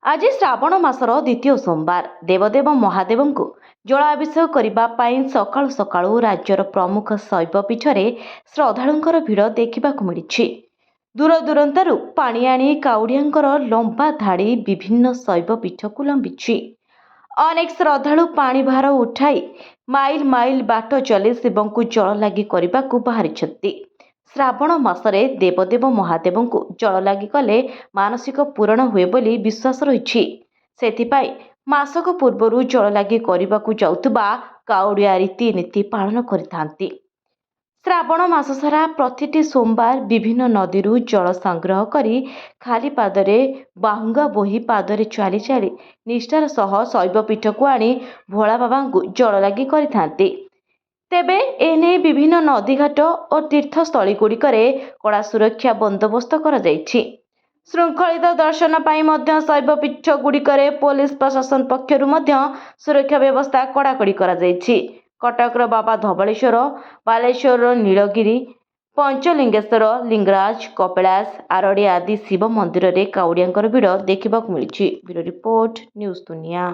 आज श्रावण मासर द्वितीय सोमवार देवदेव महादेव को जलाभिषेक करने सकाळु सकाळु राज्यर प्रमुख शैवपीठ में श्रद्धालुंकर भिड़ देखा मिली। दूर दूरंतु पानी आनी काउड़ियांकर लंबा धाड़ी विभिन्न शैवपीठ को लंबी। अनेक श्रद्धालु पानी भार उठाई माइल माइल बाट चली शिव को जल लगी करने को बाहरी। श्रावण मासरे देवदेव महादेव को जल लगी कले मानसिक पूरण हुए बोली विश्वास रही। सेथिपाई मासक पूर्वर जल लगी करने को जाउतबा काउड़िया रीतिनीति पालन करिथांती। श्रावण मास सारा प्रतिटी सोमवार विभिन्न नदी जल संग्रह करी खाली पादरे बाहुंगा बोही पादरे चली चली निष्ठार सह शैवपीठ को आनी भोला बाबा को जल लगी करिथांती। तेबे एने विभिन्न नदीघाट और तीर्थस्थली गुड़िकरे कड़ा सुरक्षा बंदोबस्त करा जायछि। श्रृंखलित दर्शन पाई मध्य शैवपीठ गुड़िकरे पुलिस प्रशासन पक्षरु मध्य सुरक्षा व्यवस्था कड़ाकड़ी करा जायछि। कटकर बाबा धवलेश्वर, बालेश्वर नीलगिरी, पंचलिंगेश्वर, लिंगराज, कपिलास, आरडी आदि शिव मंदिर रे काउड़ियांकर भिड़ देखा मिली। ब्यूरो रिपोर्ट, न्यूज दुनिया।